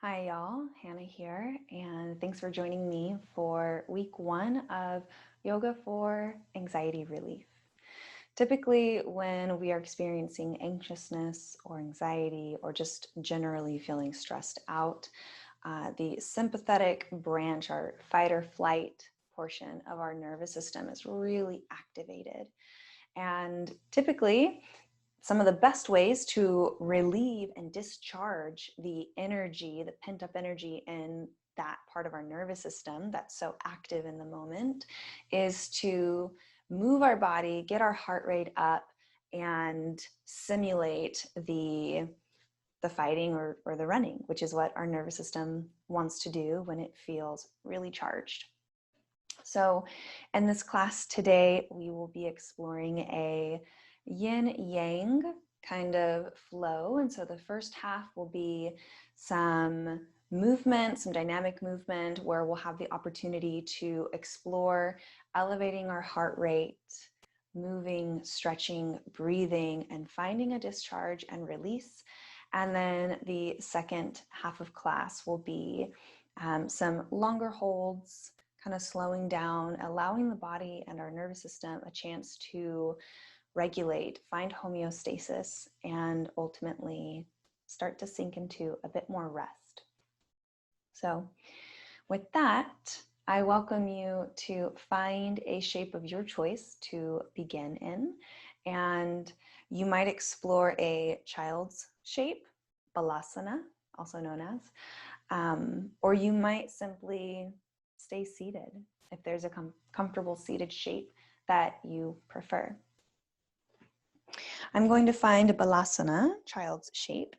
Hi y'all, Hannah here, and thanks for joining me for week 1 of Yoga for Anxiety Relief. Typically, when we are experiencing anxiousness or anxiety or just generally feeling stressed out, the sympathetic branch, our fight or flight portion of our nervous system is really activated. And typically, some of the best ways to relieve and discharge the energy, the pent-up energy in that part of our nervous system that's so active in the moment, is to move our body, get our heart rate up, and simulate the fighting or the running, which is what our nervous system wants to do when it feels really charged. So in this class today, we will be exploring a yin-yang kind of flow. And so the first half will be some movement, some dynamic movement, where we'll have the opportunity to explore elevating our heart rate, moving, stretching, breathing, and finding a discharge and release. And then the second half of class will be some longer holds, kind of slowing down, allowing the body and our nervous system a chance to regulate, find homeostasis, and ultimately start to sink into a bit more rest. So with that, I welcome you to find a shape of your choice to begin in. And you might explore a child's shape, balasana, also known as, or you might simply stay seated if there's a comfortable seated shape that you prefer. I'm going to find a balasana, child's shape,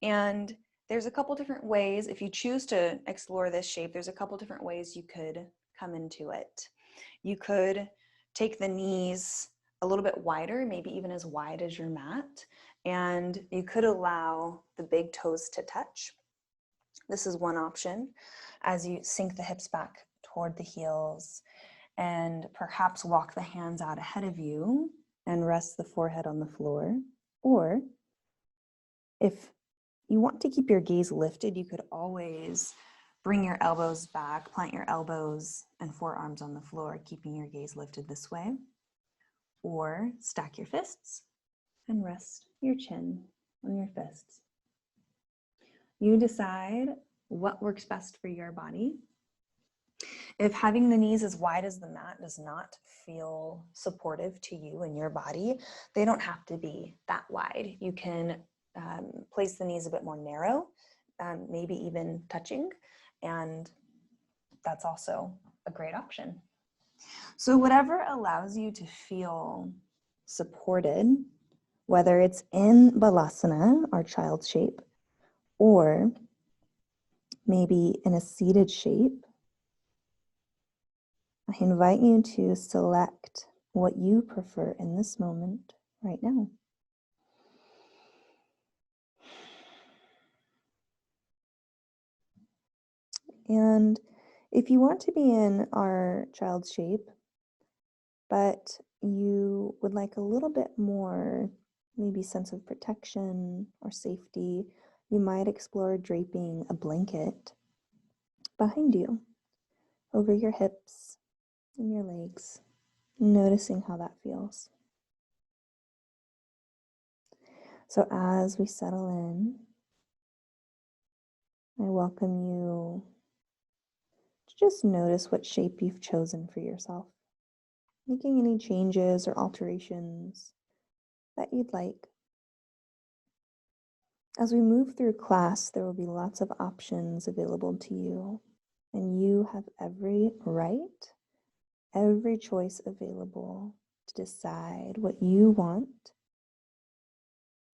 and there's a couple different ways. If you choose to explore this shape, there's a couple different ways you could come into it. You could take the knees a little bit wider, maybe even as wide as your mat, and you could allow the big toes to touch. This is one option as you sink the hips back toward the heels and perhaps walk the hands out ahead of you and rest the forehead on the floor. Or if you want to keep your gaze lifted, you could always bring your elbows back, plant your elbows and forearms on the floor, keeping your gaze lifted this way. Or stack your fists and rest your chin on your fists. You decide what works best for your body. If having the knees as wide as the mat does not feel supportive to you and your body, they don't have to be that wide. You can place the knees a bit more narrow, maybe even touching, and that's also a great option. So whatever allows you to feel supported, whether it's in balasana, our child's shape, or maybe in a seated shape, I invite you to select what you prefer in this moment right now. And if you want to be in our child's shape, but you would like a little bit more, maybe sense of protection or safety, you might explore draping a blanket behind you, over your hips and your legs, noticing how that feels. So as we settle in, I welcome you to just notice what shape you've chosen for yourself, making any changes or alterations that you'd like. As we move through class, there will be lots of options available to you, and you have every right, every choice available to decide what you want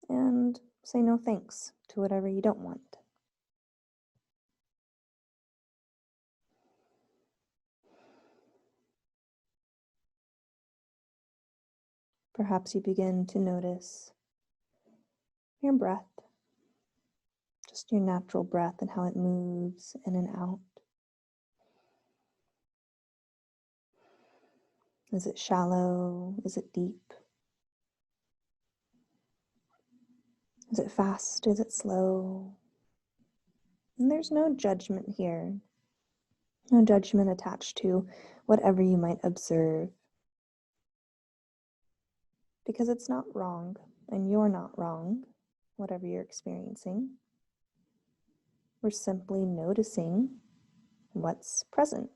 and say no thanks to whatever you don't want. Perhaps you begin to notice your breath, just your natural breath and how it moves in and out. Is it shallow? Is it deep? Is it fast? Is it slow? And there's no judgment here, no judgment attached to whatever you might observe, because it's not wrong, and you're not wrong, whatever you're experiencing. We're simply noticing what's present.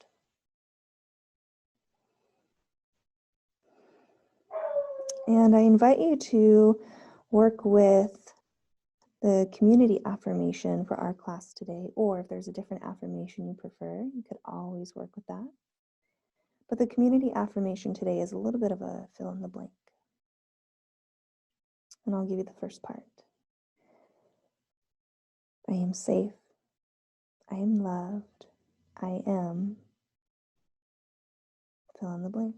And I invite you to work with the community affirmation for our class today, or if there's a different affirmation you prefer, you could always work with that. But the community affirmation today is a little bit of a fill in the blank. And I'll give you the first part. I am safe. I am loved. I am fill in the blank.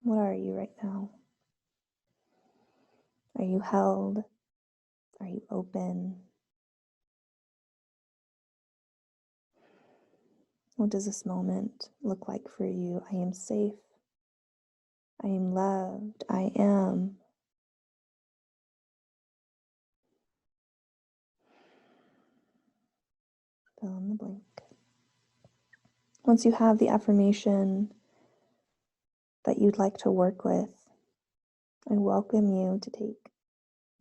What are you right now? Are you held? Are you open? What does this moment look like for you? I am safe. I am loved. I am. Fill in the blank. Once you have the affirmation that you'd like to work with, I welcome you to take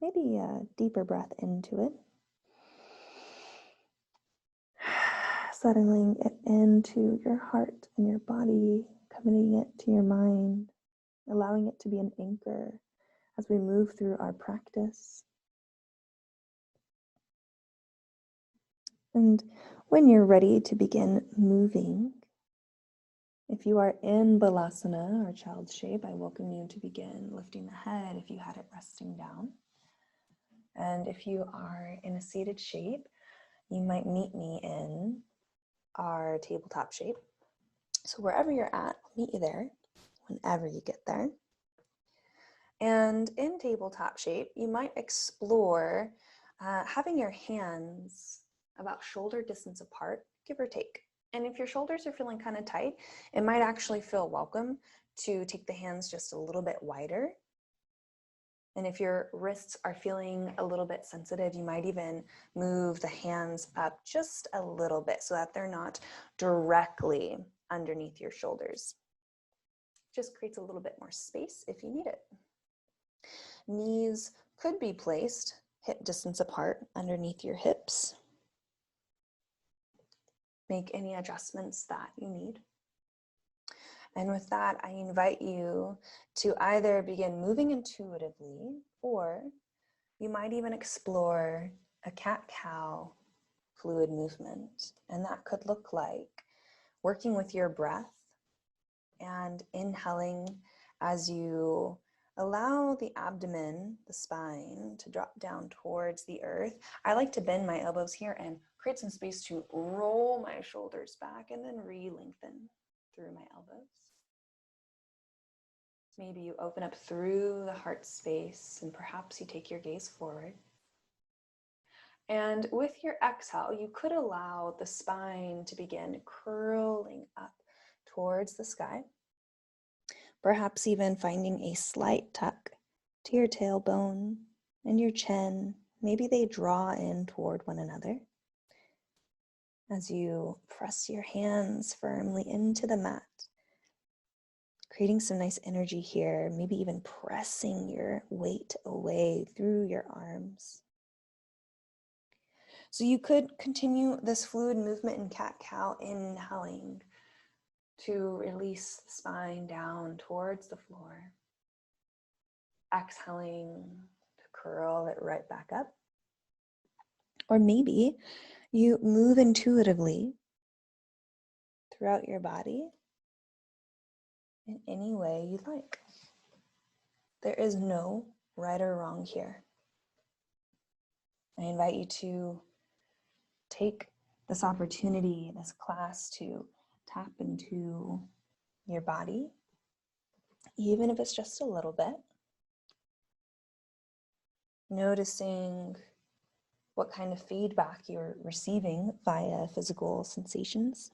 maybe a deeper breath into it, settling it into your heart and your body, committing it to your mind, allowing it to be an anchor as we move through our practice. And when you're ready to begin moving, if you are in Balasana or child's shape, I welcome you to begin lifting the head if you had it resting down. And if you are in a seated shape, you might meet me in our tabletop shape. So wherever you're at, I'll meet you there whenever you get there. And in tabletop shape, you might explore having your hands about shoulder distance apart, give or take. And if your shoulders are feeling kind of tight, it might actually feel welcome to take the hands just a little bit wider. And if your wrists are feeling a little bit sensitive, you might even move the hands up just a little bit so that they're not directly underneath your shoulders. Just creates a little bit more space if you need it. Knees could be placed hip distance apart underneath your hips. Make any adjustments that you need. And with that, I invite you to either begin moving intuitively, or you might even explore a cat-cow fluid movement. And that could look like working with your breath and inhaling as you allow the abdomen, the spine, to drop down towards the earth. I like to bend my elbows here and create some space to roll my shoulders back and then re-lengthen through my elbows. Maybe you open up through the heart space and perhaps you take your gaze forward. And with your exhale, you could allow the spine to begin curling up towards the sky. Perhaps even finding a slight tuck to your tailbone and your chin. Maybe they draw in toward one another as you press your hands firmly into the mat, creating some nice energy here, maybe even pressing your weight away through your arms. So you could continue this fluid movement in cat-cow, inhaling to release the spine down towards the floor. Exhaling to curl it right back up. Or maybe you move intuitively throughout your body in any way you'd like. There is no right or wrong here. I invite you to take this opportunity, this class, to tap into your body, even if it's just a little bit. Noticing what kind of feedback you're receiving via physical sensations.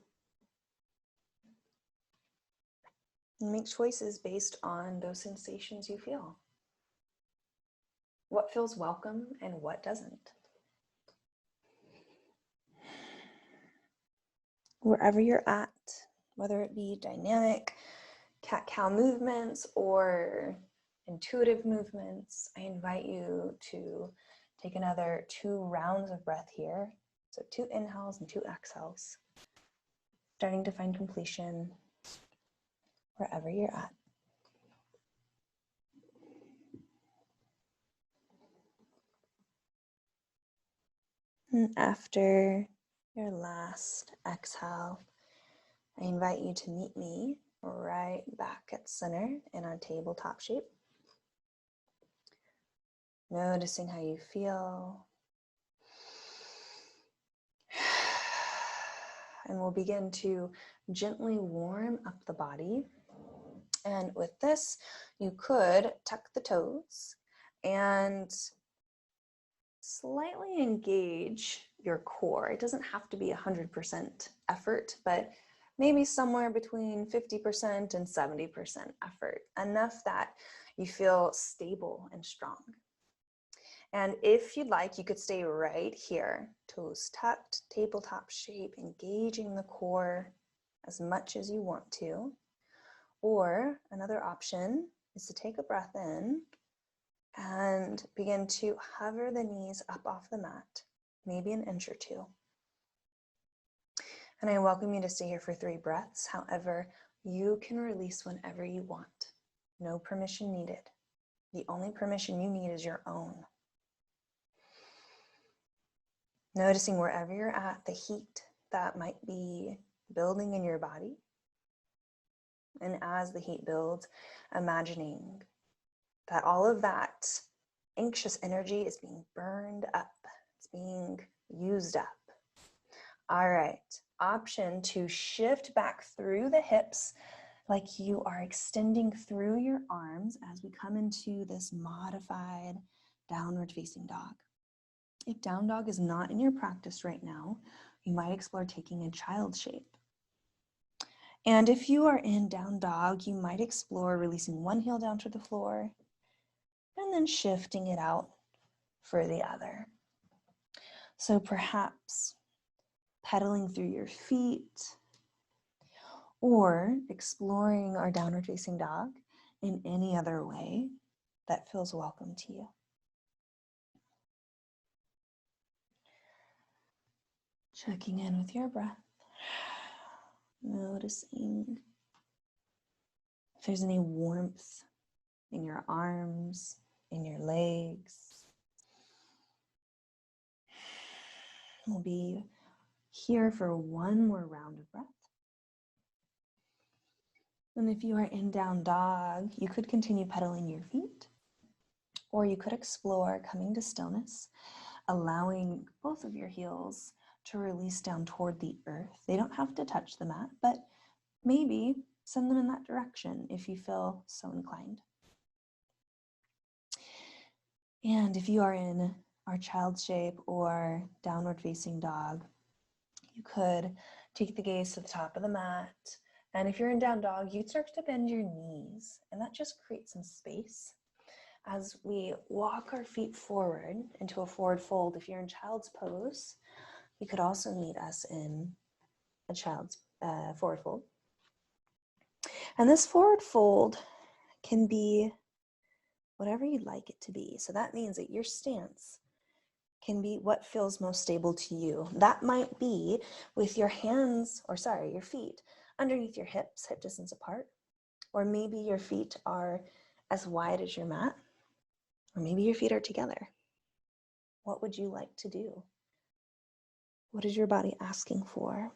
And make choices based on those sensations you feel. What feels welcome and what doesn't. Wherever you're at, whether it be dynamic cat-cow movements or intuitive movements, I invite you to take another 2 rounds of breath here. So 2 inhales and 2 exhales. Starting to find completion wherever you're at. And after your last exhale, I invite you to meet me right back at center in our tabletop shape. Noticing how you feel. And we'll begin to gently warm up the body. And with this, you could tuck the toes and slightly engage your core. It doesn't have to be 100% effort, but maybe somewhere between 50% and 70% effort, enough that you feel stable and strong. And if you'd like, you could stay right here, toes tucked, tabletop shape, engaging the core as much as you want to. Or another option is to take a breath in and begin to hover the knees up off the mat, maybe an inch or 2. And I welcome you to stay here for 3 breaths. However, you can release whenever you want. No permission needed. The only permission you need is your own. Noticing wherever you're at, the heat that might be building in your body. And as the heat builds, imagining that all of that anxious energy is being burned up. It's being used up. All right, option to shift back through the hips like you are extending through your arms as we come into this modified downward facing dog. If down dog is not in your practice right now, you might explore taking a child shape. And if you are in down dog, you might explore releasing one heel down to the floor and then shifting it out for the other. So perhaps pedaling through your feet or exploring our downward facing dog in any other way that feels welcome to you. Checking in with your breath, noticing if there's any warmth in your arms, in your legs. We'll be here for one more round of breath. And if you are in down dog, you could continue pedaling your feet, or you could explore coming to stillness, allowing both of your heels to release down toward the earth. They don't have to touch the mat, but maybe send them in that direction if you feel so inclined. And if you are in our child shape or downward facing dog, you could take the gaze to the top of the mat. And if you're in down dog, you'd start to bend your knees, and that just creates some space. As we walk our feet forward into a forward fold, if you're in child's pose, you could also meet us in a child's forward fold. And this forward fold can be whatever you'd like it to be. So that means that your stance can be what feels most stable to you. That might be with your your feet underneath your hips, hip distance apart. Or maybe your feet are as wide as your mat. Or maybe your feet are together. What would you like to do? What is your body asking for?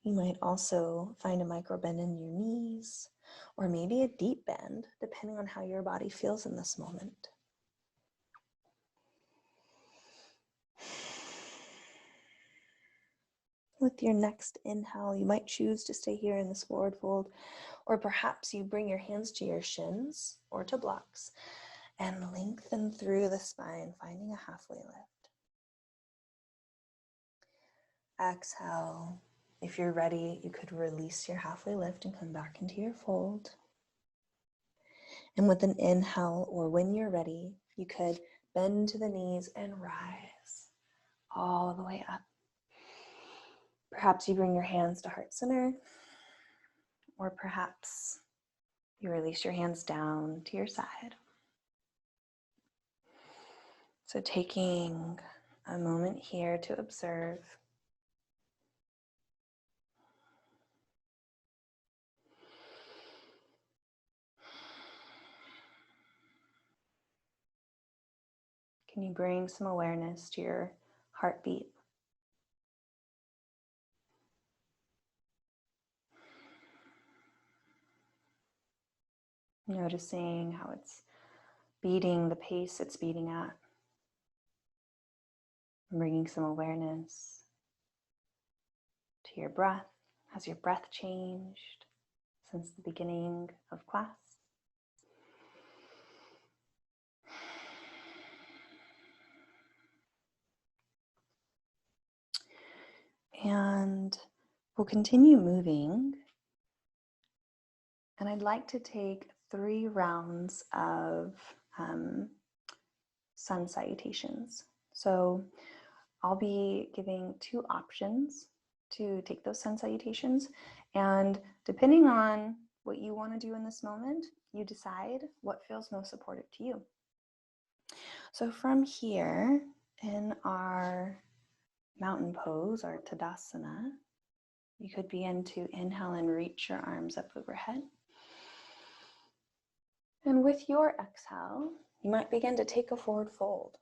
You might also find a micro bend in your knees, or maybe a deep bend, depending on how your body feels in this moment. With your next inhale, you might choose to stay here in this forward fold, or perhaps you bring your hands to your shins or to blocks and lengthen through the spine, finding a halfway lift. Exhale. If you're ready, you could release your halfway lift and come back into your fold. And with an inhale, or when you're ready, you could bend to the knees and rise all the way up. Perhaps you bring your hands to heart center, or perhaps you release your hands down to your side. So taking a moment here to observe. Can you bring some awareness to your heartbeat? Noticing how it's beating, the pace it's beating at. Bringing some awareness to your breath. Has your breath changed since the beginning of class? And we'll continue moving. And I'd like to take 3 rounds of sun salutations. So I'll be giving 2 options to take those sun salutations. And depending on what you want to do in this moment, you decide what feels most supportive to you. So from here in our mountain pose, our Tadasana, you could begin to inhale and reach your arms up overhead. And with your exhale, you might begin to take a forward fold.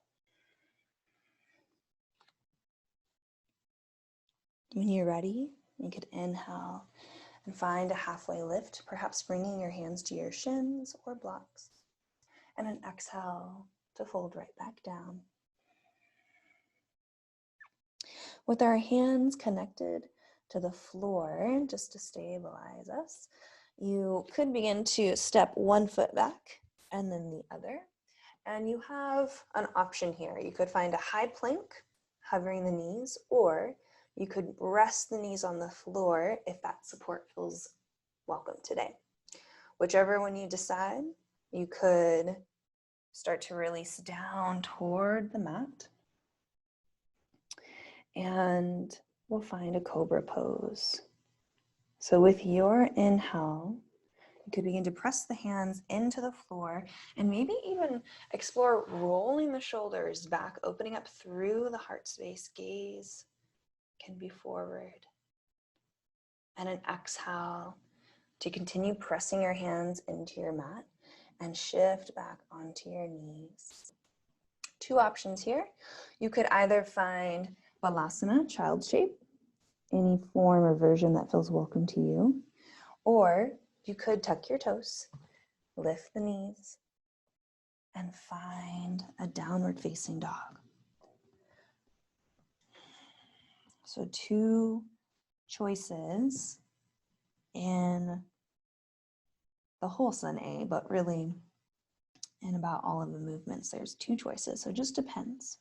When you're ready, you could inhale and find a halfway lift, perhaps bringing your hands to your shins or blocks. And an exhale to fold right back down. With our hands connected to the floor, just to stabilize us, you could begin to step one foot back and then the other. And you have an option here. You could find a high plank, hovering the knees, or you could rest the knees on the floor if that support feels welcome today. Whichever one you decide, you could start to release down toward the mat. And we'll find a cobra pose. So with your inhale, you could begin to press the hands into the floor and maybe even explore rolling the shoulders back, opening up through the heart space. Gaze can be forward. And an exhale to continue pressing your hands into your mat and shift back onto your knees. 2 options here. You could either find Balasana, child shape, any form or version that feels welcome to you, or you could tuck your toes, lift the knees, and find a downward facing dog. So 2 choices in the whole Sun A, but really in about all of the movements, there's 2 choices. So it just depends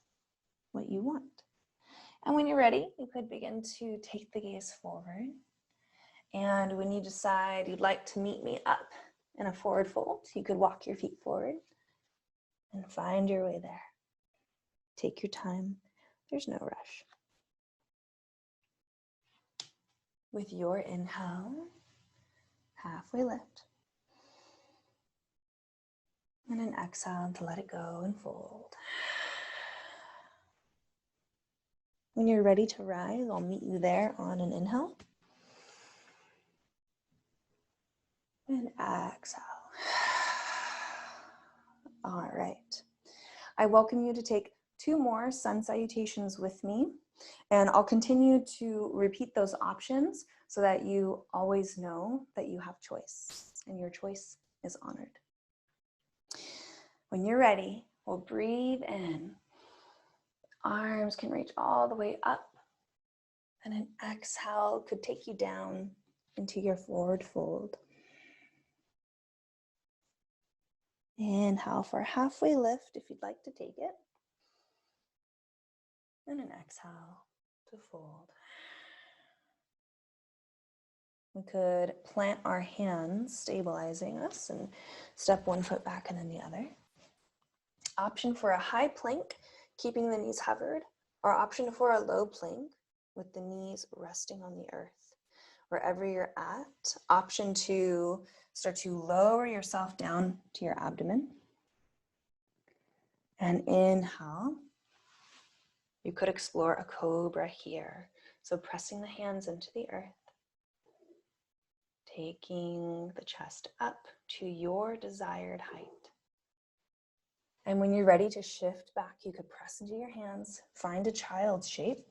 what you want. And when you're ready, you could begin to take the gaze forward. And when you decide you'd like to meet me up in a forward fold, you could walk your feet forward and find your way there. Take your time. There's no rush. With your inhale, halfway lift. And an exhale to let it go and fold. When you're ready to rise, I'll meet you there on an inhale. And exhale. All right. I welcome you to take 2 more sun salutations with me. And I'll continue to repeat those options so that you always know that you have choice and your choice is honored. When you're ready, we'll breathe in. Arms can reach all the way up. And an exhale could take you down into your forward fold. Inhale for a halfway lift if you'd like to take it. And an exhale to fold. We could plant our hands, stabilizing us, and step one foot back and then the other. Option for a high plank, keeping the knees hovered, or option for a low plank, with the knees resting on the earth. Wherever you're at, option 2, start to lower yourself down to your abdomen. And inhale. You could explore a cobra here. So pressing the hands into the earth, taking the chest up to your desired height. And when you're ready to shift back, you could press into your hands, find a child's shape,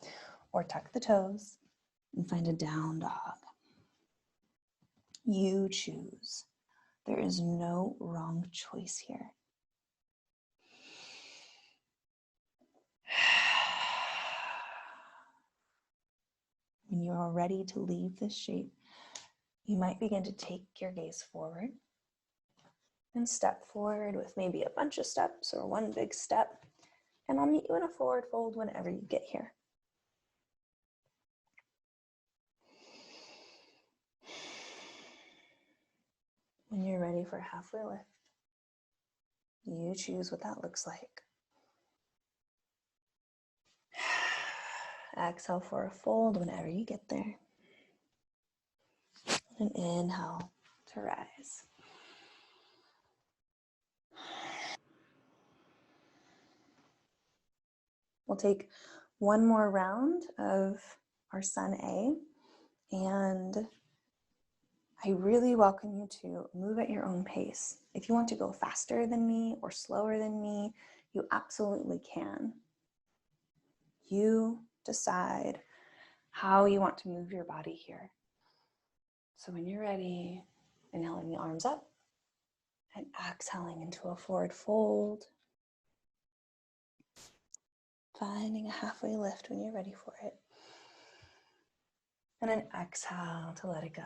or tuck the toes and find a down dog. You choose. There is no wrong choice here. When you are ready to leave this shape, you might begin to take your gaze forward and step forward with maybe a bunch of steps or one big step. And I'll meet you in a forward fold whenever you get here. When you're ready for halfway lift, you choose what that looks like. Exhale for a fold whenever you get there. And inhale to rise. We'll take one more round of our Sun A, and I really welcome you to move at your own pace. If you want to go faster than me or slower than me, you absolutely can. You decide how you want to move your body here. So when you're ready, inhaling the arms up and exhaling into a forward fold. Finding a halfway lift when you're ready for it. And then exhale to let it go.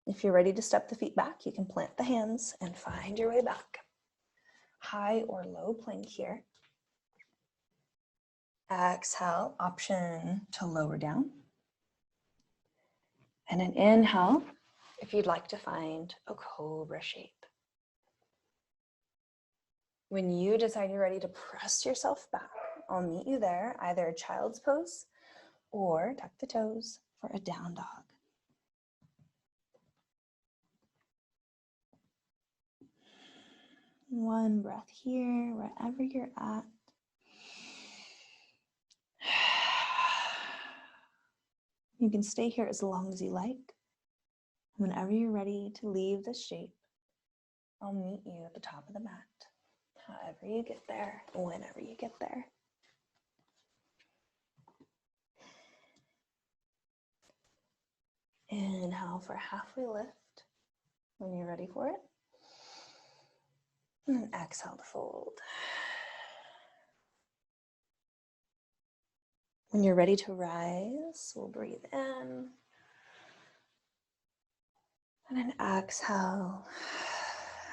If you're ready to step the feet back, you can plant the hands and find your way back. High or low plank here. Exhale, option to lower down. And an inhale, if you'd like to find a cobra shape. When you decide you're ready to press yourself back, I'll meet you there, either a child's pose or tuck the toes for a down dog. One breath here, wherever you're at. You can stay here as long as you like. Whenever you're ready to leave this shape, I'll meet you at the top of the mat. However you get there, whenever you get there. Inhale for halfway lift when you're ready for it. And then exhale to fold. When you're ready to rise, we'll breathe in. And then exhale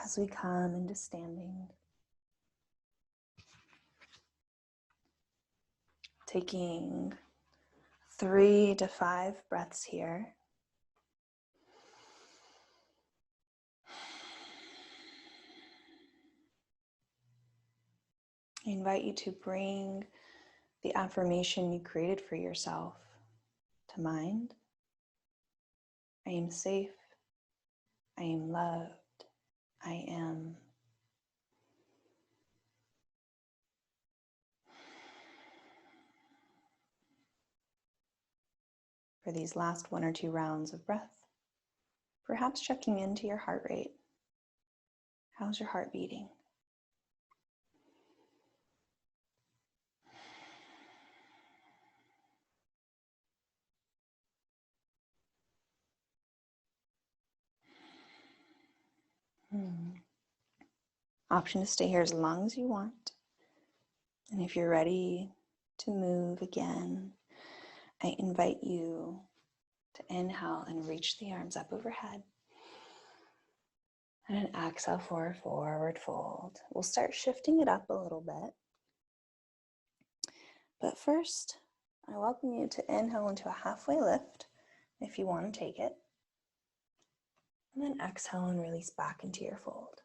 as we come into standing. Taking 3 to 5 breaths here. I invite you to bring the affirmation you created for yourself to mind. I am safe. I am loved. I am. For these last 1 or 2 rounds of breath, perhaps checking into your heart rate. How's your heart beating? Option to stay here as long as you want. And if you're ready to move again, I invite you to inhale and reach the arms up overhead. And an exhale for a forward fold. We'll start shifting it up a little bit. But first, I welcome you to inhale into a halfway lift if you want to take it. And then exhale and release back into your fold.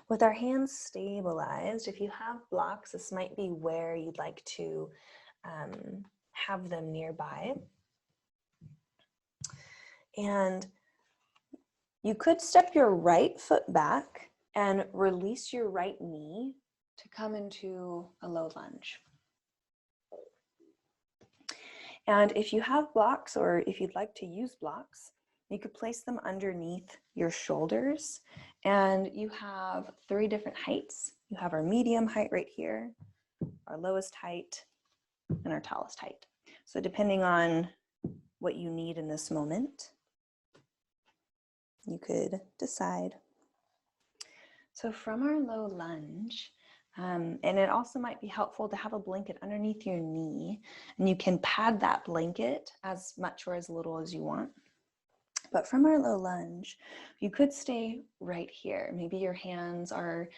With our hands stabilized, if you have blocks, this might be where you'd like to have them nearby. And you could step your right foot back and release your right knee to come into a low lunge. And if you have blocks, or if you'd like to use blocks, you could place them underneath your shoulders. And you have 3 different heights. You have our medium height right here, our lowest height, and our tallest height. So depending on what you need in this moment, you could decide. So from our low lunge, and it also might be helpful to have a blanket underneath your knee, and you can pad that blanket as much or as little as you want. But from our low lunge, you could stay right here. Maybe your hands are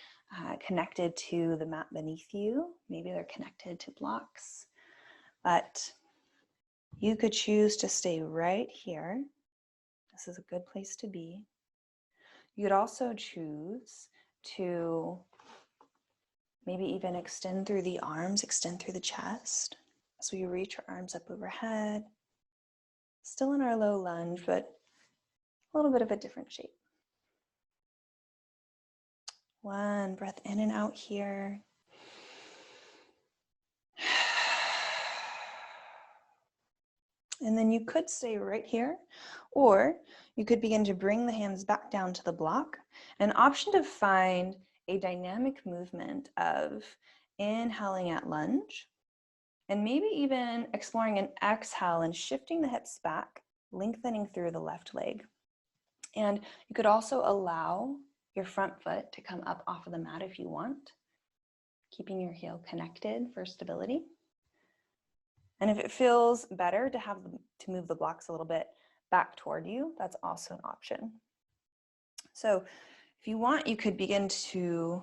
connected to the mat beneath you. Maybe they're connected to blocks. But you could choose to stay right here. This is a good place to be. You could also choose to maybe even extend through the arms, extend through the chest. So you reach your arms up overhead. Still in our low lunge, but a little bit of a different shape. One breath in and out here. And then you could stay right here, or you could begin to bring the hands back down to the block. An option to find a dynamic movement of inhaling at lunge, and maybe even exploring an exhale and shifting the hips back, lengthening through the left leg. And you could also allow your front foot to come up off of the mat if you want, keeping your heel connected for stability. And if it feels better to move the blocks a little bit back toward you, that's also an option. So if you want, you could begin to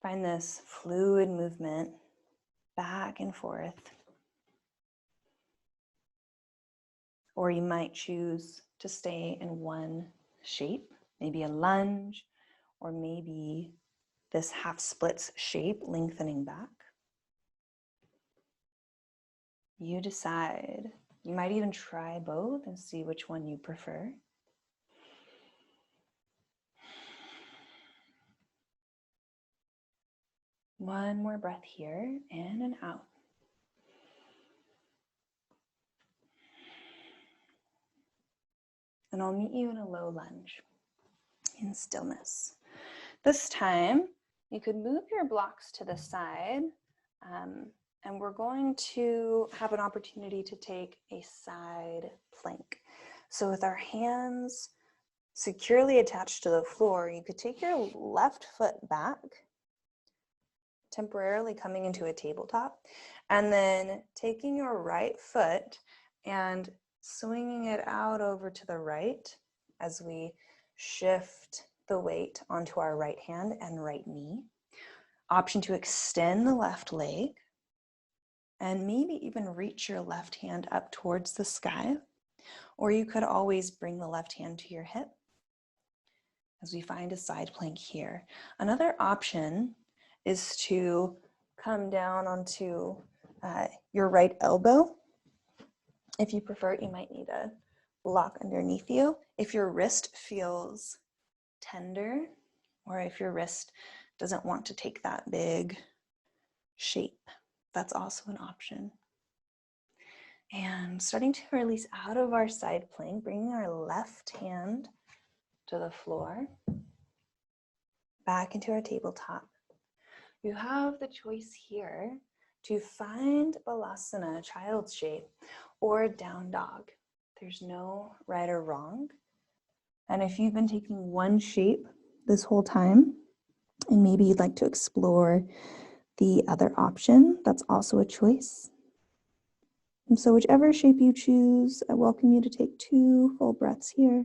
find this fluid movement back and forth. Or you might choose to stay in one shape, maybe a lunge, or maybe this half splits shape, lengthening back. You decide. You might even try both and see which one you prefer. One more breath here, in and out. And I'll meet you in a low lunge in stillness. This time, you could move your blocks to the side, and we're going to have an opportunity to take a side plank. So with our hands securely attached to the floor, you could take your left foot back, temporarily coming into a tabletop, and then taking your right foot and swinging it out over to the right as we shift the weight onto our right hand and right knee. Option to extend the left leg and maybe even reach your left hand up towards the sky, or you could always bring the left hand to your hip as we find a side plank here. Another option is to come down onto your right elbow. If you prefer it, you might need a block underneath you. If your wrist feels tender, or if your wrist doesn't want to take that big shape, that's also an option. And starting to release out of our side plank, bringing our left hand to the floor, back into our tabletop. You have the choice here to find Balasana, child's shape, or down dog. There's no right or wrong. And if you've been taking one shape this whole time, and maybe you'd like to explore the other option, that's also a choice. And so whichever shape you choose, I welcome you to take 2 full breaths here.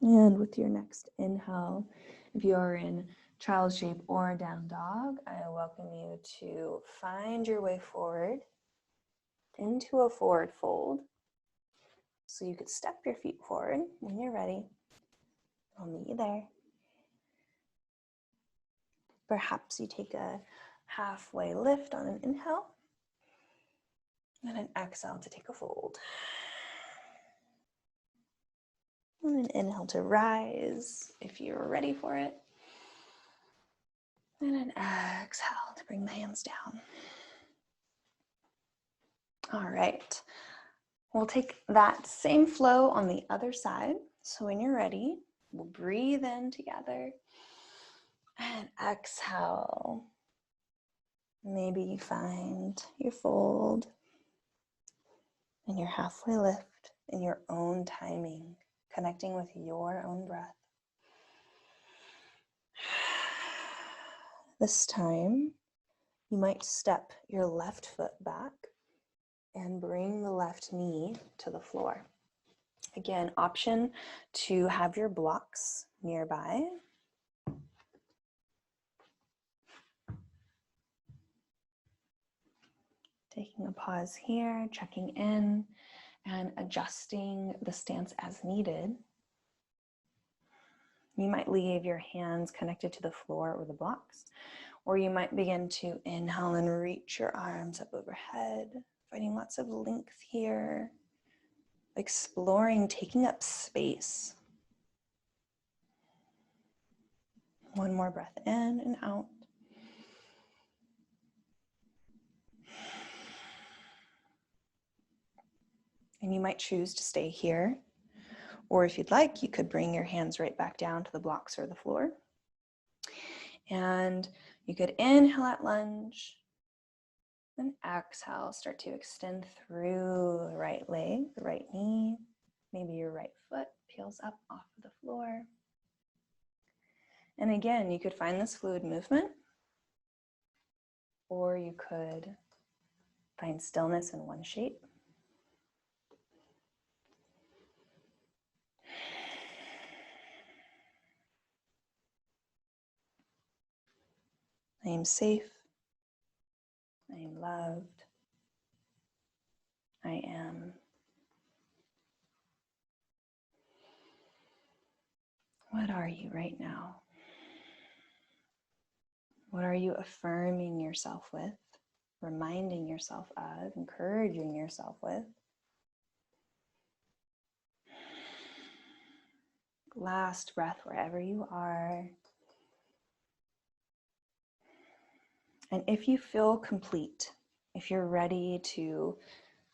And with your next inhale, if you are in child shape or down dog, I welcome you to find your way forward into a forward fold. So you could step your feet forward when you're ready. I'll meet you there. Perhaps you take a halfway lift on an inhale and an exhale to take a fold. And an inhale to rise if you're ready for it. And an exhale to bring the hands down. All right. We'll take that same flow on the other side. So when you're ready, we'll breathe in together and exhale. Maybe you find your fold and your halfway lift in your own timing, connecting with your own breath. This time, you might step your left foot back and bring the left knee to the floor. Again, option to have your blocks nearby. Taking a pause here, checking in and adjusting the stance as needed. You might leave your hands connected to the floor or the blocks, or you might begin to inhale and reach your arms up overhead, finding lots of length here, exploring taking up space. One more breath in and out. And you might choose to stay here, or if you'd like, you could bring your hands right back down to the blocks or the floor. And you could inhale at lunge, then exhale, start to extend through the right leg, the right knee. Maybe your right foot peels up off of the floor. And again, you could find this fluid movement, or you could find stillness in one shape. I am safe. I am loved. I am. What are you right now? What are you affirming yourself with, reminding yourself of, encouraging yourself with? Last breath wherever you are. And if you feel complete, if you're ready to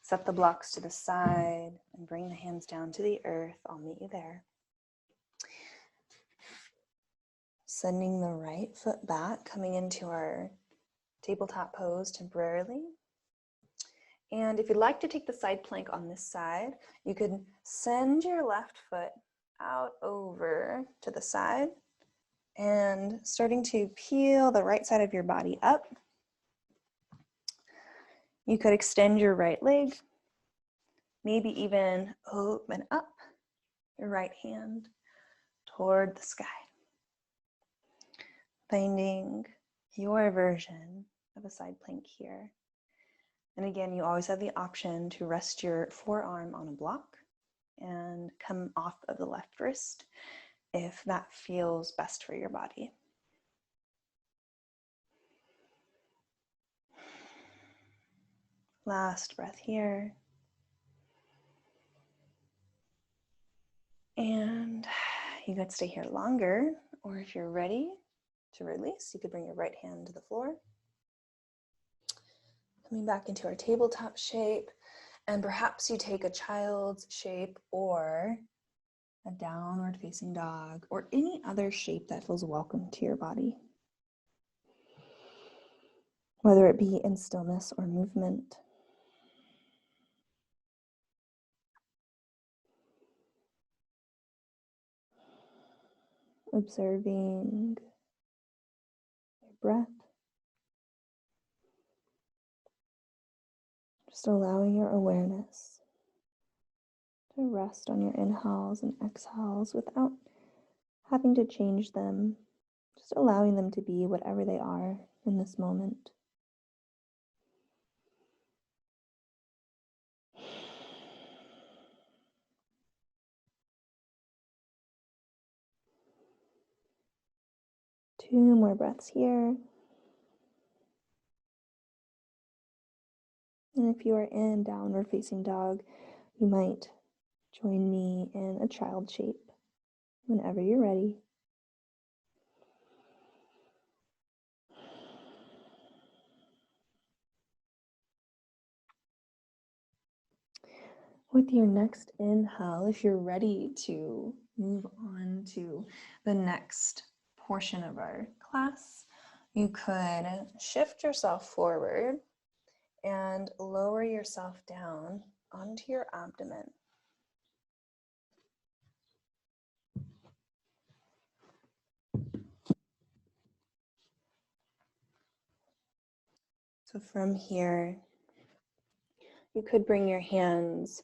set the blocks to the side and bring the hands down to the earth, I'll meet you there. Sending the right foot back, coming into our tabletop pose temporarily. And if you'd like to take the side plank on this side, you could send your left foot out over to the side and starting to peel the right side of your body up. You could extend your right leg, maybe even open up your right hand toward the sky, finding your version of a side plank here. And again, you always have the option to rest your forearm on a block and come off of the left wrist if that feels best for your body. Last breath here. And you could stay here longer, or if you're ready to release, you could bring your right hand to the floor. Coming back into our tabletop shape, and perhaps you take a child's shape or a downward facing dog, or any other shape that feels welcome to your body. Whether it be in stillness or movement. Observing your breath. Just allowing your awareness to rest on your inhales and exhales without having to change them, Just allowing them to be whatever they are in this moment. Two more breaths here. And if you are in downward facing dog, you might join me in a child shape whenever you're ready. With your next inhale, if you're ready to move on to the next portion of our class, you could shift yourself forward and lower yourself down onto your abdomen. So from here, you could bring your hands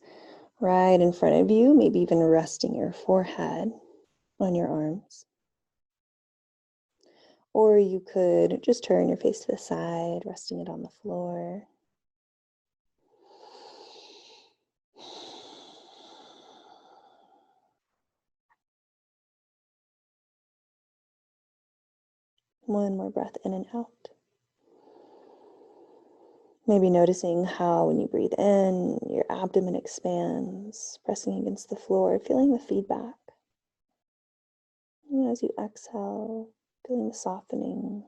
right in front of you, maybe even resting your forehead on your arms. Or you could just turn your face to the side, resting it on the floor. One more breath in and out. Maybe noticing how when you breathe in, your abdomen expands, pressing against the floor, feeling the feedback. And as you exhale, feeling the softening.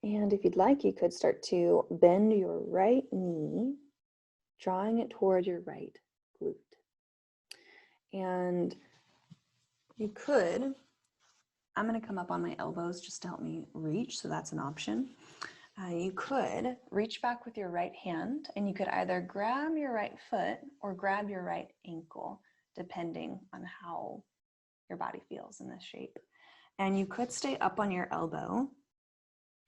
And if you'd like, you could start to bend your right knee, drawing it toward your right glute. And you could, I'm going to come up on my elbows just to help me reach, so that's an option. You could reach back with your right hand, and you could either grab your right foot or grab your right ankle, depending on how your body feels in this shape. And you could stay up on your elbow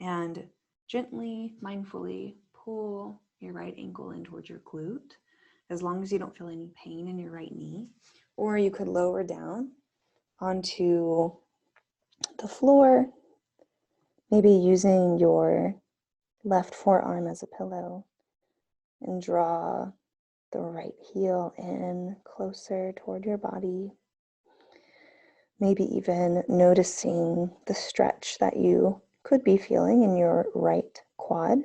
and gently, mindfully pull your right ankle in towards your glute, as long as you don't feel any pain in your right knee. Or you could lower down onto the floor, maybe using your left forearm as a pillow, and draw the right heel in closer toward your body. Maybe even noticing the stretch that you could be feeling in your right quad.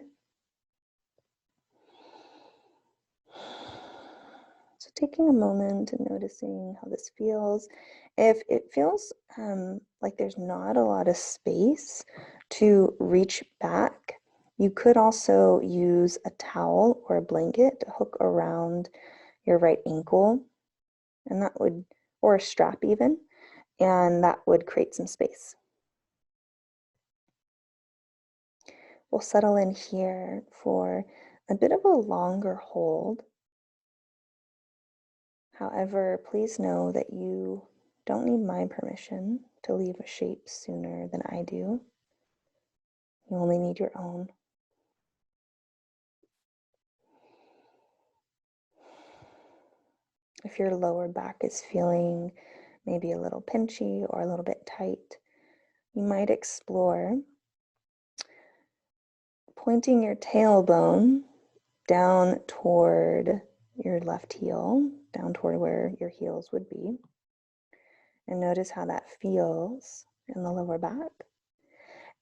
So taking a moment and noticing how this feels. If it feels like there's not a lot of space to reach back, you could also use a towel or a blanket to hook around your right ankle, and that would, or a strap even, and that would create some space. We'll settle in here for a bit of a longer hold. However, please know that you don't need my permission to leave a shape sooner than I do. You only need your own. If your lower back is feeling maybe a little pinchy or a little bit tight, you might explore pointing your tailbone down toward your left heel, down toward where your heels would be. And notice how that feels in the lower back.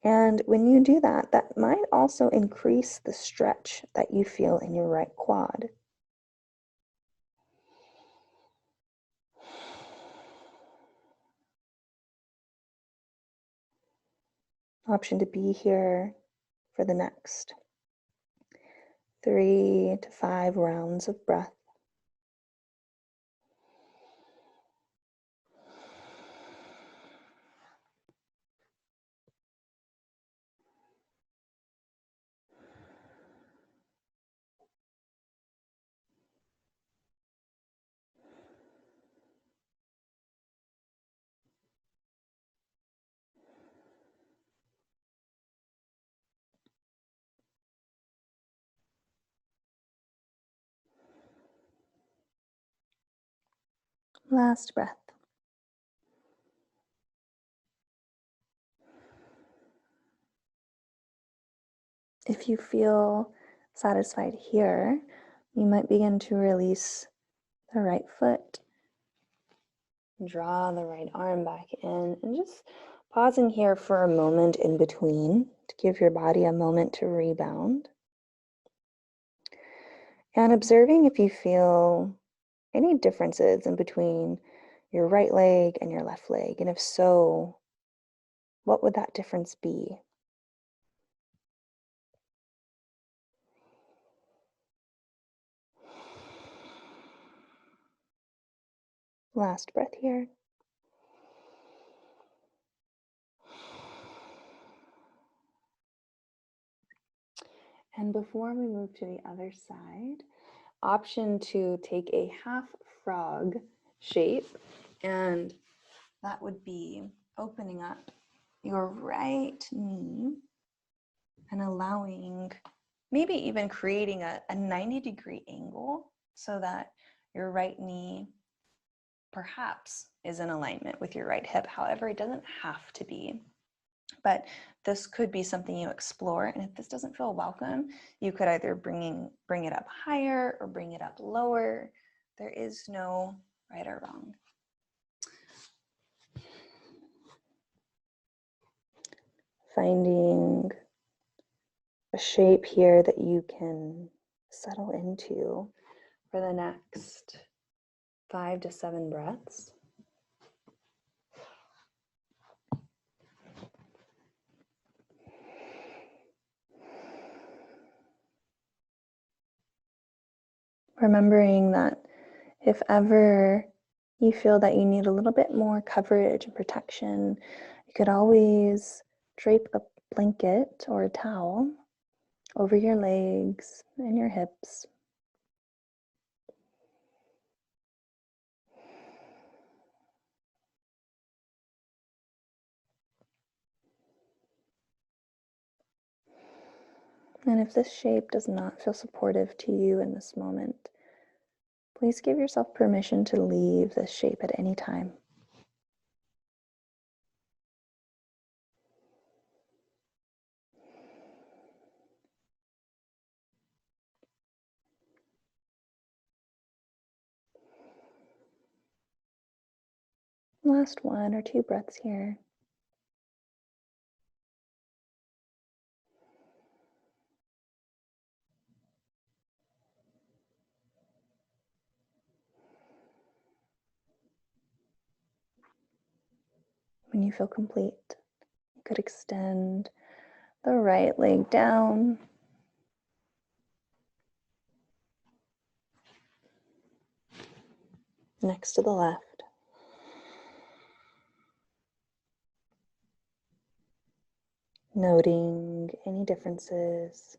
And when you do that, that might also increase the stretch that you feel in your right quad. Option to be here for the next 3 to 5 rounds of breath. Last breath. If you feel satisfied here, you might begin to release the right foot. Draw the right arm back in and just pausing here for a moment in between to give your body a moment to rebound. And observing if you feel any differences in between your right leg and your left leg. And if so, what would that difference be? Last breath here. And before we move to the other side, option to take a half frog shape, and that would be opening up your right knee and allowing, maybe even creating a 90-degree angle so that your right knee perhaps is in alignment with your right hip. However, it doesn't have to be. But this could be something you explore. And if this doesn't feel welcome, you could either bring it up higher or bring it up lower. There is no right or wrong. Finding a shape here that you can settle into for the next 5 to 7 breaths. Remembering that if ever you feel that you need a little bit more coverage and protection, you could always drape a blanket or a towel over your legs and your hips. And if this shape does not feel supportive to you in this moment, please give yourself permission to leave this shape at any time. Last 1 or 2 breaths here. When you feel complete, you could extend the right leg down, next to the left. Noting any differences.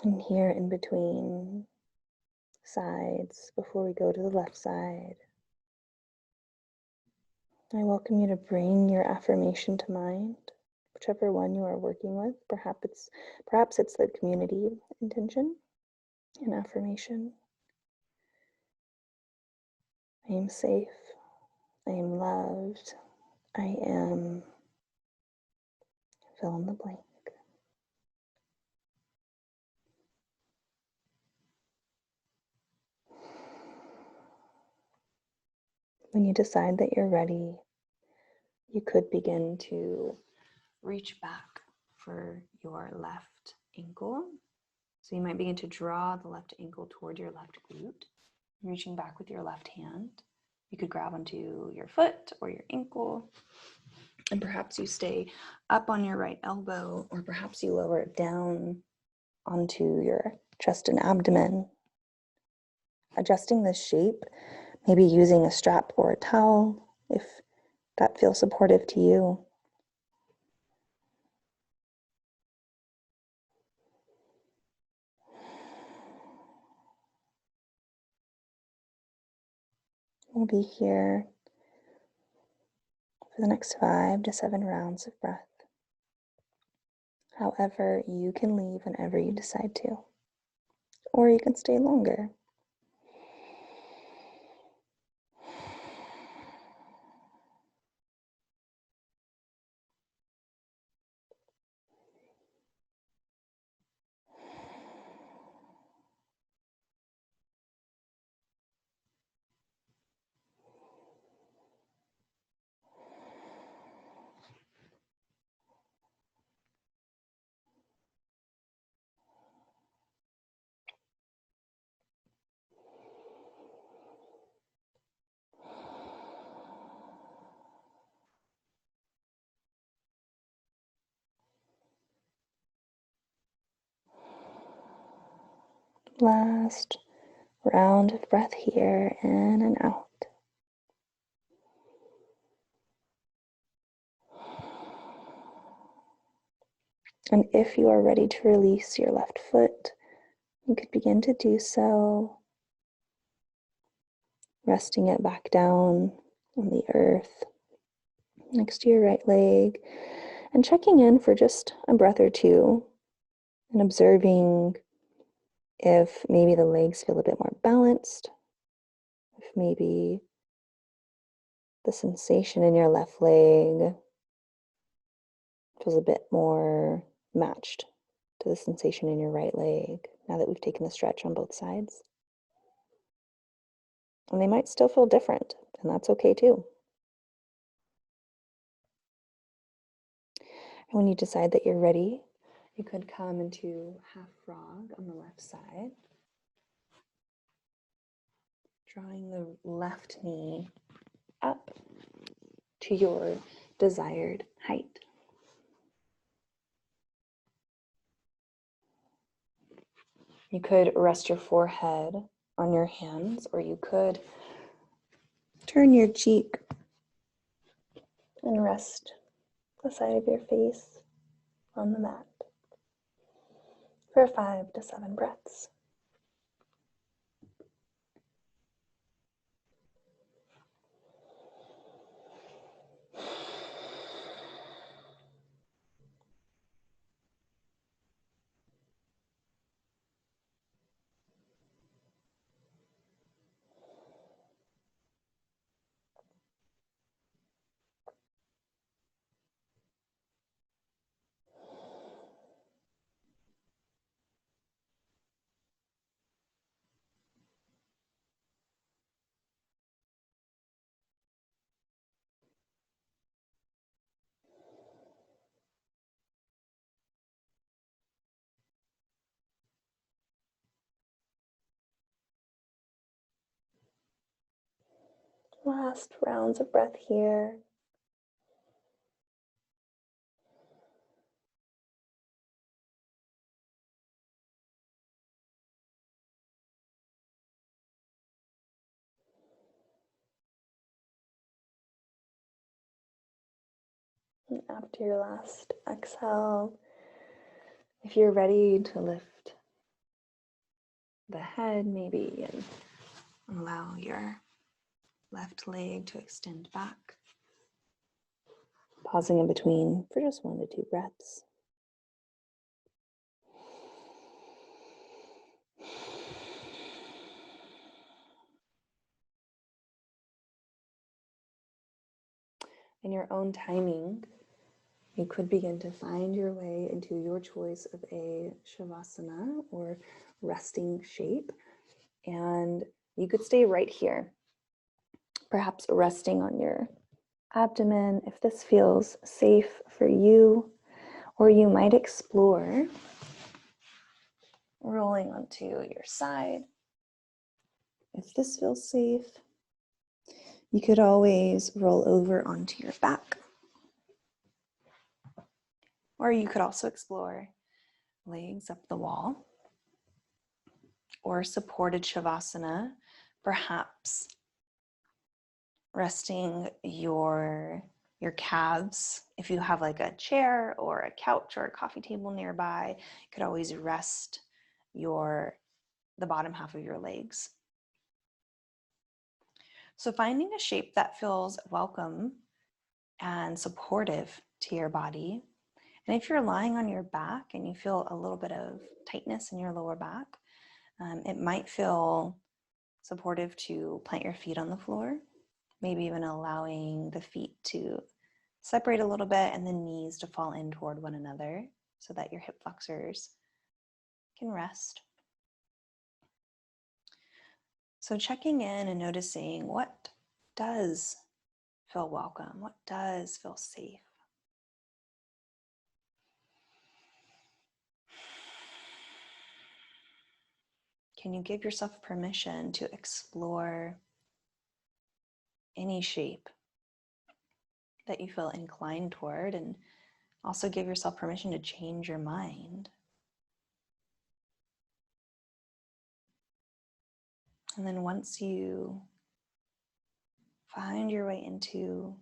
And here in between sides, before we go to the left side, I welcome you to bring your affirmation to mind, whichever one you are working with. Perhaps it's the community intention and affirmation. I am safe. I am loved. I am fill in the blank. When you decide that you're ready, you could begin to reach back for your left ankle. So you might begin to draw the left ankle toward your left glute, reaching back with your left hand. You could grab onto your foot or your ankle, and perhaps you stay up on your right elbow, or perhaps you lower it down onto your chest and abdomen. Adjusting the shape, maybe using a strap or a towel if that feels supportive to you. We'll be here for the next 5 to 7 rounds of breath. However, you can leave whenever you decide to. or you can stay longer. Last round of breath here, in and out. And if you are ready to release your left foot, you could begin to do so, resting it back down on the earth next to your right leg, and checking in for just a breath or two and observing if maybe the legs feel a bit more balanced, if maybe the sensation in your left leg feels a bit more matched to the sensation in your right leg now that we've taken the stretch on both sides. And they might still feel different, and that's okay too. And when you decide that you're ready, you could come into half frog on the left side, drawing the left knee up to your desired height. You could rest your forehead on your hands, or you could turn your cheek and rest the side of your face on the mat for 5 to 7 breaths. Last rounds of breath here. And after your last exhale, if you're ready to lift the head maybe and allow your left leg to extend back, pausing in between for just 1 to 2 breaths. In your own timing, you could begin to find your way into your choice of a shavasana or resting shape. And you could stay right here, perhaps resting on your abdomen if this feels safe for you, or you might explore rolling onto your side if this feels safe. You could always roll over onto your back. Or you could also explore legs up the wall or supported shavasana, perhaps resting your calves. If you have like a chair or a couch or a coffee table nearby, you could always rest the bottom half of your legs. So finding a shape that feels welcome and supportive to your body. And if you're lying on your back and you feel a little bit of tightness in your lower back, It might feel supportive to plant your feet on the floor, maybe even allowing the feet to separate a little bit and the knees to fall in toward one another so that your hip flexors can rest. So checking in and noticing what does feel welcome, what does feel safe. Can you give yourself permission to explore any shape that you feel inclined toward, and also give yourself permission to change your mind? And then once you find your way into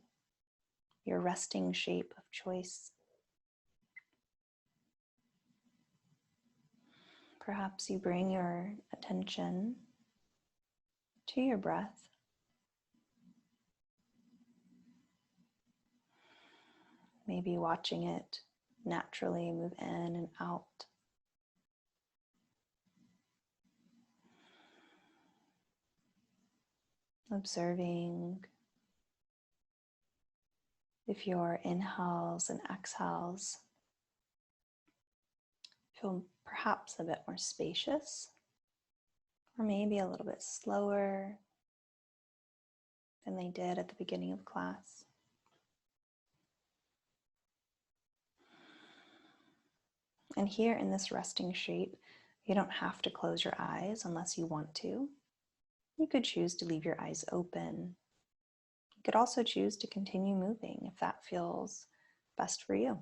your resting shape of choice, perhaps you bring your attention to your breath. Maybe watching it naturally move in and out. Observing if your inhales and exhales feel perhaps a bit more spacious, or maybe a little bit slower than they did at the beginning of class. And here in this resting shape, you don't have to close your eyes unless you want to. You could choose to leave your eyes open. You could also choose to continue moving if that feels best for you.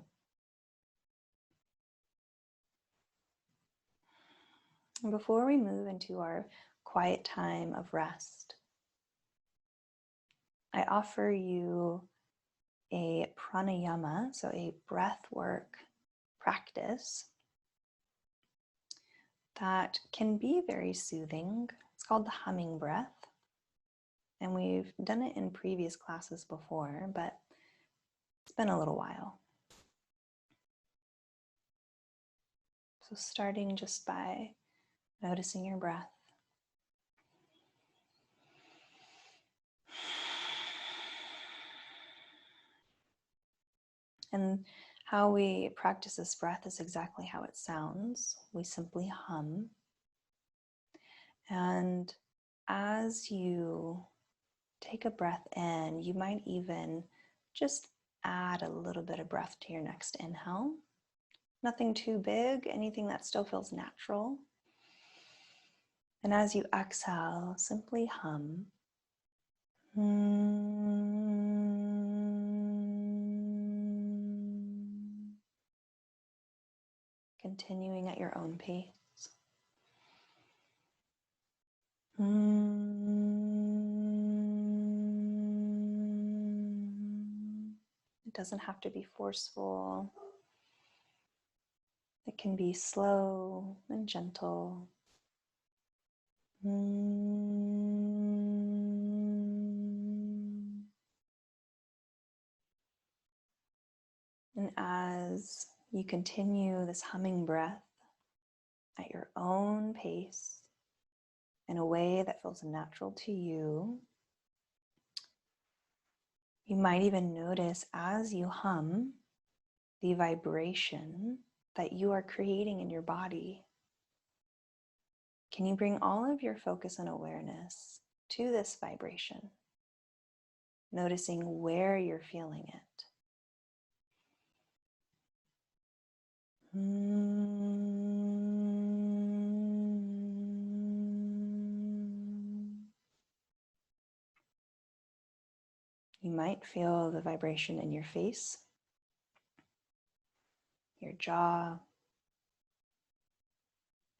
And before we move into our quiet time of rest, I offer you a pranayama, so a breath work practice that can be very soothing. It's called the humming breath. And we've done it in previous classes before, but it's been a little while. So starting just by noticing your breath. And how we practice this breath is exactly how it sounds. We simply hum. And as you take a breath in, you might even just add a little bit of breath to your next inhale. Nothing too big, anything that still feels natural. And as you exhale, simply hum. Continuing at your own pace. It doesn't have to be forceful. It can be slow and gentle. And as you continue this humming breath at your own pace, in a way that feels natural to you, you might even notice as you hum the vibration that you are creating in your body. Can you bring all of your focus and awareness to this vibration, noticing where you're feeling it? You might feel the vibration in your face, your jaw,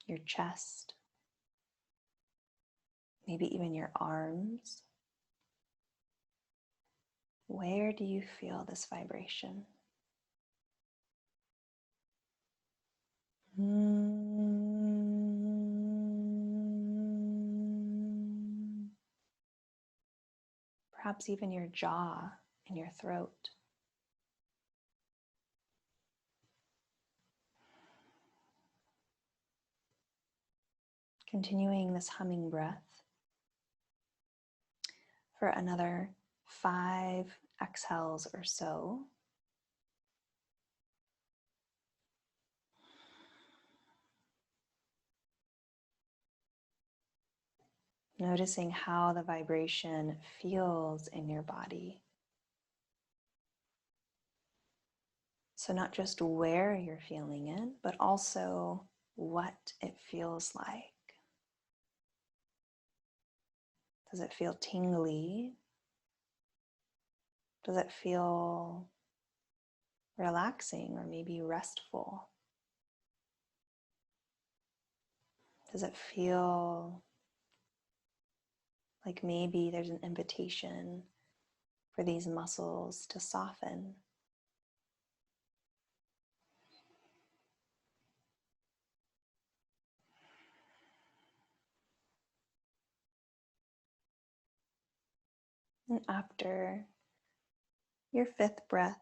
your chest, maybe even your arms. Where do you feel this vibration? Perhaps even your jaw and your throat. Continuing this humming breath for another 5 exhales or so. Noticing how the vibration feels in your body. So not just where you're feeling it, but also what it feels like. Does it feel tingly? Does it feel relaxing or maybe restful? Does it feel like maybe there's an invitation for these muscles to soften? And after your 5th breath,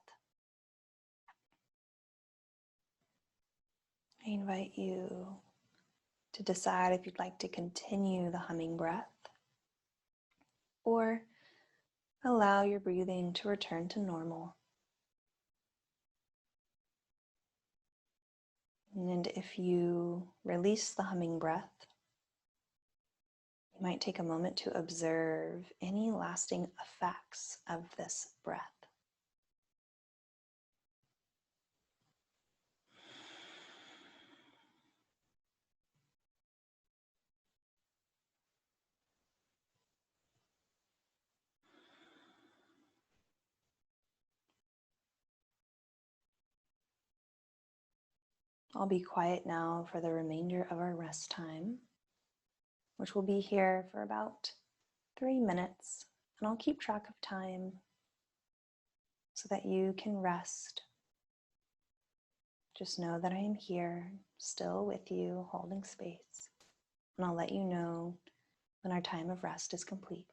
I invite you to decide if you'd like to continue the humming breath or allow your breathing to return to normal. And if you release the humming breath, you might take a moment to observe any lasting effects of this breath. I'll be quiet now for the remainder of our rest time, which will be here for about 3 minutes, and I'll keep track of time so that you can rest. Just know that I am here, still with you, holding space, and I'll let you know when our time of rest is complete.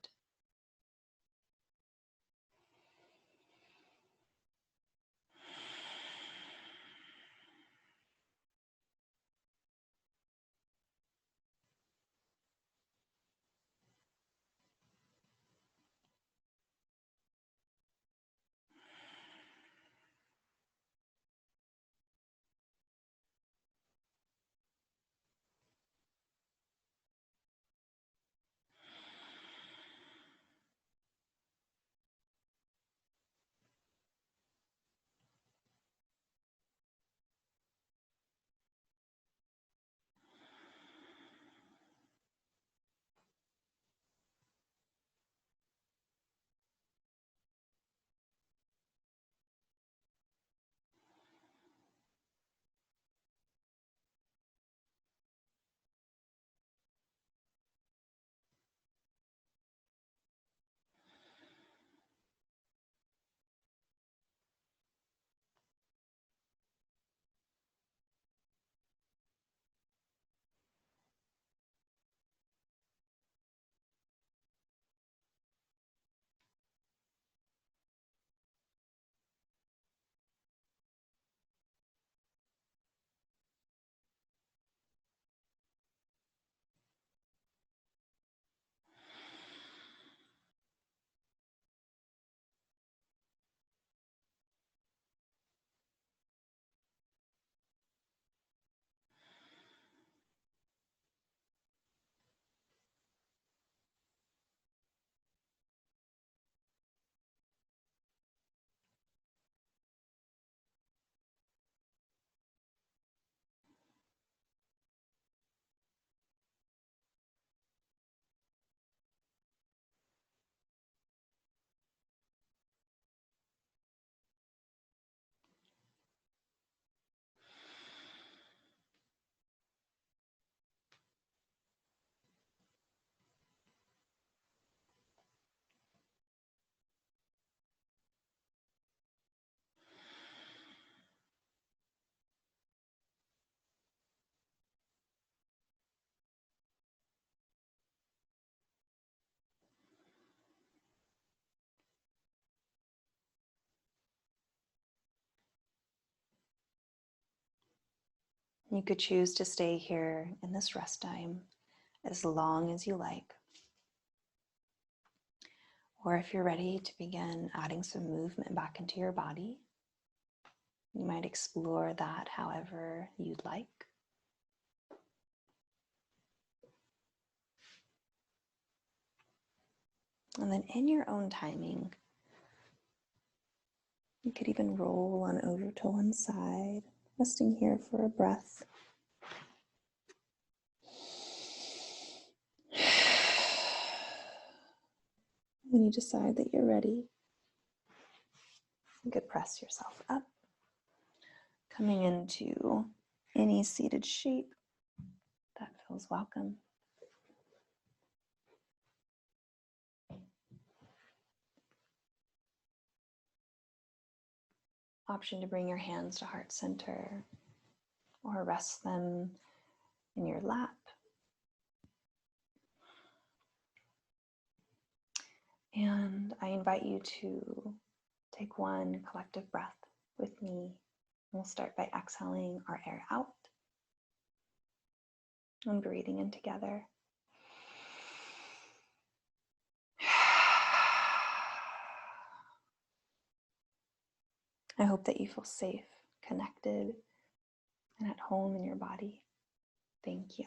You could choose to stay here in this rest time as long as you like. Or if you're ready to begin adding some movement back into your body, you might explore that however you'd like. And then in your own timing, you could even roll on over to one side, resting here for a breath. When you decide that you're ready, you could press yourself up, coming into any seated shape that feels welcome. Option to bring your hands to heart center or rest them in your lap. And I invite you to take one collective breath with me. We'll start by exhaling our air out and breathing in together. I hope that you feel safe, connected, and at home in your body. Thank you.